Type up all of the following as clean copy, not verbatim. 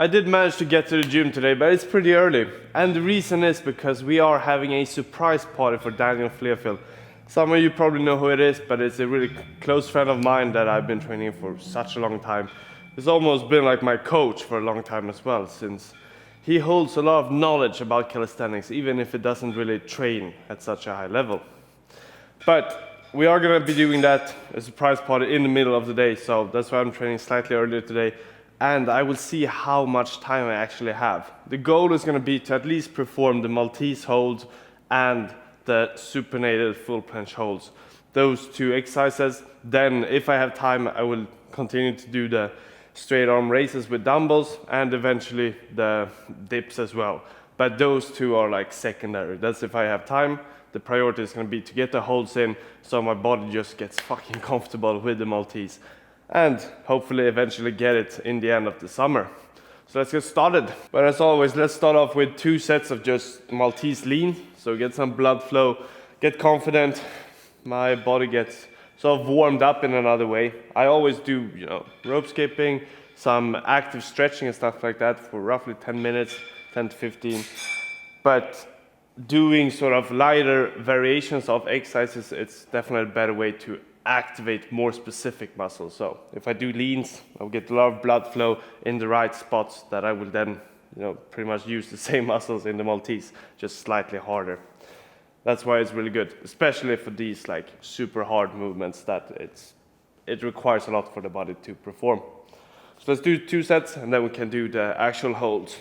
I did manage to get to the gym today, but it's pretty early. And the reason is because we are having a surprise party for Daniel Flearfield. Some of you probably know who it is, but it's a really close friend of mine that I've been training for such a long time. He's almost been like my coach for a long time as well, since he holds a lot of knowledge about calisthenics, even if it doesn't really train at such a high level. But we are gonna be doing that, a surprise party in the middle of the day, so that's why I'm training slightly earlier today. And I will see how much time I actually have. The goal is gonna be to at least perform the Maltese holds and the supinated full planche holds. Those two exercises. Then if I have time, I will continue to do the straight arm raises with dumbbells and eventually the dips as well. But those two are like secondary. That's if I have time. The priority is gonna be to get the holds in so my body just gets fucking comfortable with the Maltese. And hopefully eventually get it in the end of the summer. So let's get started. But as always, let's start off with 2 sets of just Maltese lean. So get some blood flow, get confident. My body gets sort of warmed up in another way. I always do, rope skipping, some active stretching and stuff like that for roughly 10 minutes, 10 to 15. But doing sort of lighter variations of exercises, it's definitely a better way to activate more specific muscles. So if I do leans, I'll get a lot of blood flow in the right spots that I will then, pretty much use the same muscles in the Maltese, just slightly harder. That's why it's really good, especially for these like super hard movements that it requires a lot for the body to perform. So let's do 2 sets and then we can do the actual holds.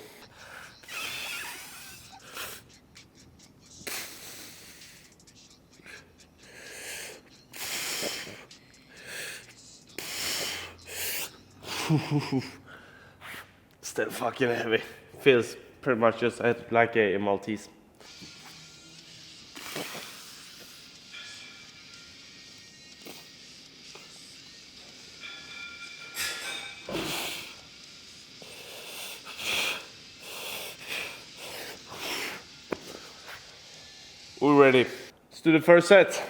Still fucking heavy. Feels pretty much just like a Maltese. We're ready. Let's do the first set.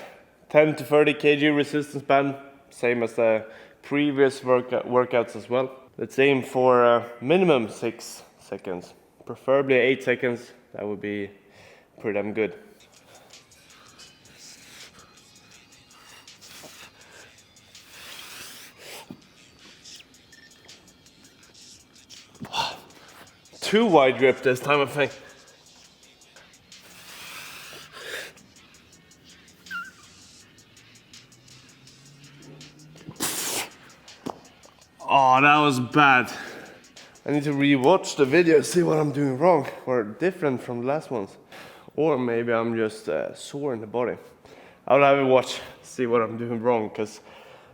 10 to 30 kg resistance band, same as the previous workouts as well. Let's aim for minimum 6 seconds, preferably 8 seconds. That would be pretty damn good. Too wide grip this time, I think. Oh, that was bad. I need to re-watch the video, see what I'm doing wrong or different from the last ones. Or maybe I'm just sore in the body. I'll have a watch, see what I'm doing wrong, because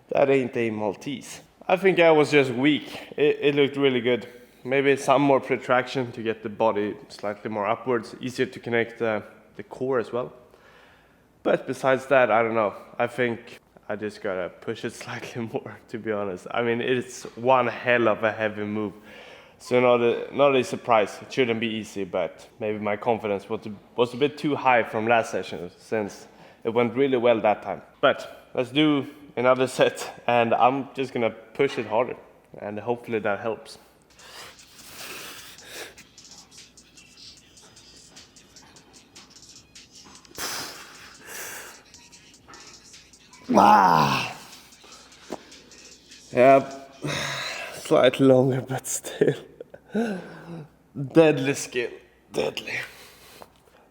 that ain't a Maltese. I think I was just weak. It looked really good. Maybe some more protraction to get the body slightly more upwards, easier to connect the core as well. But besides that, I don't know. I think I just gotta push it slightly more, to be honest. I mean, it's one hell of a heavy move. So not a surprise. It shouldn't be easy, but maybe my confidence was a bit too high from last session, since it went really well that time. But let's do another set, and I'm just gonna push it harder, and hopefully that helps. Yeah, slightly longer, but still. Deadly skill, deadly.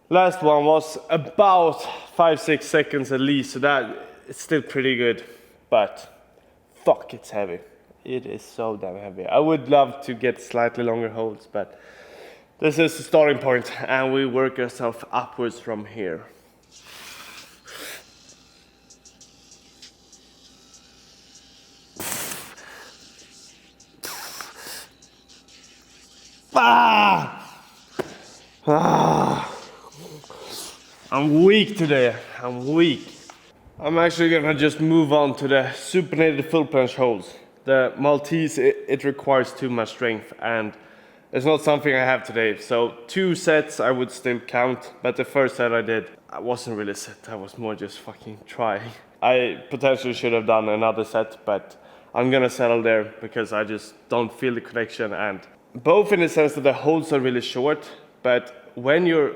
Last one was about 5-6 seconds at least, so that it's still pretty good, but fuck, it's heavy. It is so damn heavy. I would love to get slightly longer holds, but this is the starting point, and we work ourselves upwards from here. I'm weak today. I'm weak. I'm actually gonna just move on to the supinated full planche holds. The Maltese, it requires too much strength, and it's not something I have today. So 2 sets I would still count, but the first set I did, I wasn't really set. I was more just fucking trying. I potentially should have done another set, but I'm gonna settle there because I just don't feel the connection, and Both in the sense that the holds are really short, but when you're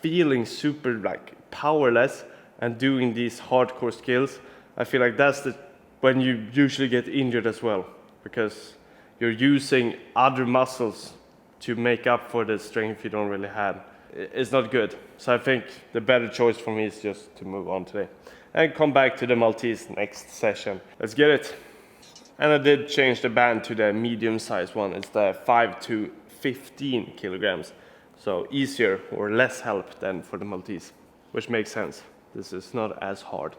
feeling super like powerless and doing these hardcore skills, I feel like that's when you usually get injured as well, because you're using other muscles to make up for the strength you don't really have. It's not good. So I think the better choice for me is just to move on today and come back to the Maltese next session. Let's get it. And I did change the band to the medium size one. It's the 5 to 15 kilograms. So easier or less help than for the Maltese, which makes sense. This is not as hard.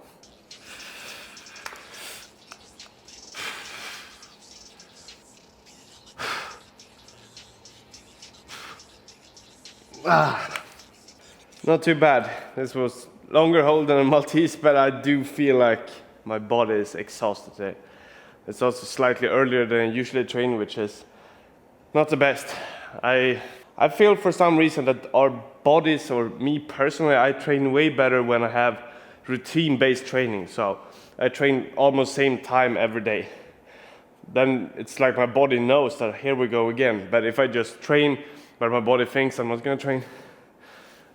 Not too bad. This was longer hold than a Maltese, but I do feel like my body is exhausted today. It's also slightly earlier than I usually train, which is not the best. I feel for some reason that our bodies, or me personally, I train way better when I have routine-based training. So I train almost same time every day. Then it's like my body knows that here we go again. But if I just train but my body thinks I'm not gonna train,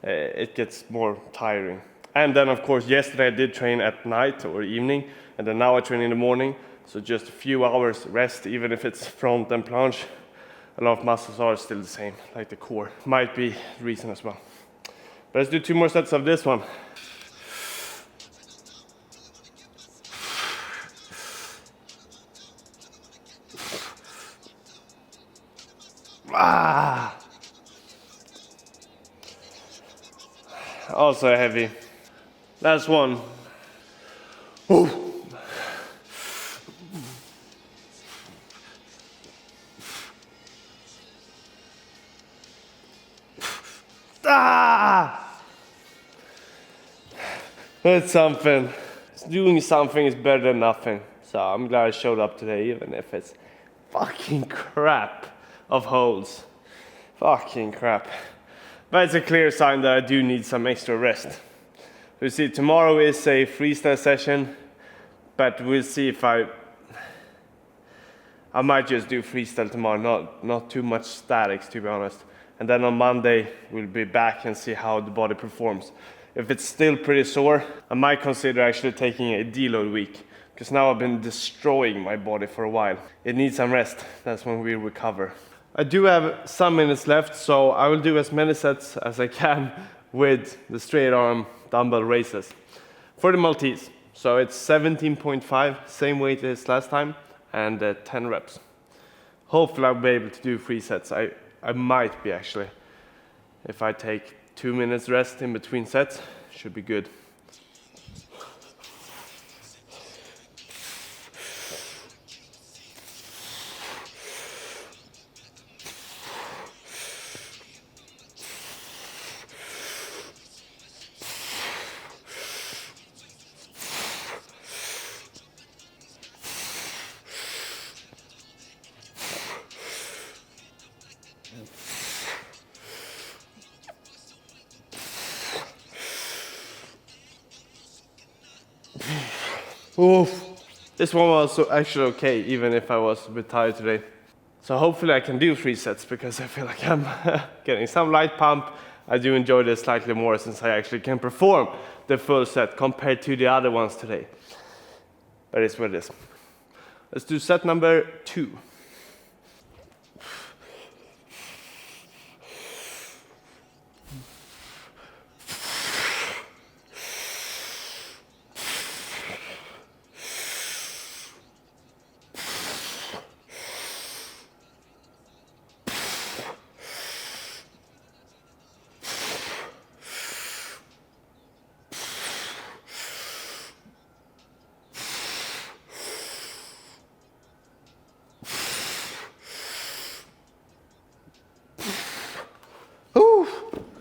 it gets more tiring. And then of course yesterday I did train at night or evening, and then now I train in the morning. So just a few hours rest, even if it's front and planche, a lot of muscles are still the same, like the core. Might be the reason as well. But let's do 2 more sets of this one. Also heavy. Last one. Ooh. That's something. Doing something is better than nothing. So I'm glad I showed up today, even if it's fucking crap of holds. Fucking crap. But it's a clear sign that I do need some extra rest. You see, tomorrow is a freestyle session, but we'll see if I might just do freestyle tomorrow, not too much statics, to be honest. And then on Monday, we'll be back and see how the body performs. If it's still pretty sore, I might consider actually taking a deload week, because now I've been destroying my body for a while. It needs some rest. That's when we recover. I do have some minutes left, so I will do as many sets as I can with the straight arm dumbbell raises. For the Maltese, so it's 17.5, same weight as last time, and 10 reps. Hopefully I'll be able to do 3 sets. I might be actually. If I take 2 minutes rest in between sets, should be good. Oof. This one was actually okay, even if I was a bit tired today. So hopefully I can do 3 sets, because I feel like I'm getting some light pump. I do enjoy this slightly more since I actually can perform the full set compared to the other ones today. But it's what it is. Let's do set number 2.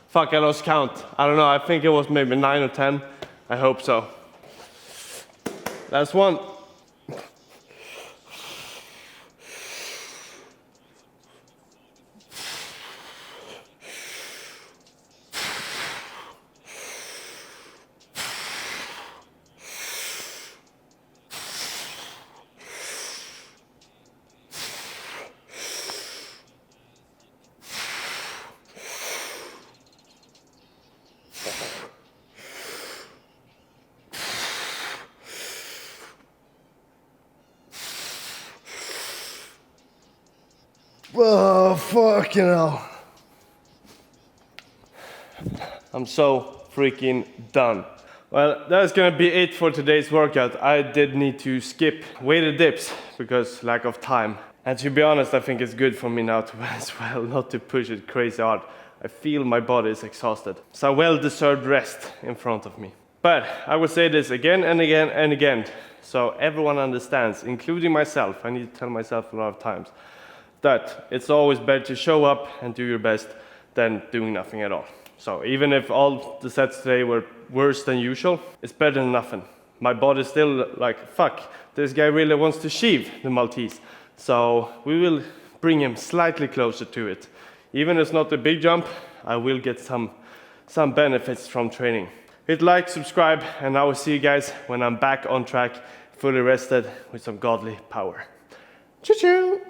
Fuck, I lost count. I don't know, I think it was maybe 9 or 10. I hope so. Last one. Oh, fucking hell. I'm so freaking done. Well, that's gonna be it for today's workout. I did need to skip weighted dips because lack of time. And to be honest, I think it's good for me now to as well, not to push it crazy hard. I feel my body is exhausted. So well-deserved rest in front of me. But I will say this again and again and again, so everyone understands, including myself. I need to tell myself a lot of times that it's always better to show up and do your best than doing nothing at all. So even if all the sets today were worse than usual, it's better than nothing. My body's still like, fuck, this guy really wants to achieve the Maltese. So we will bring him slightly closer to it. Even if it's not a big jump, I will get some benefits from training. Hit like, subscribe, and I will see you guys when I'm back on track, fully rested with some godly power. Choo-choo!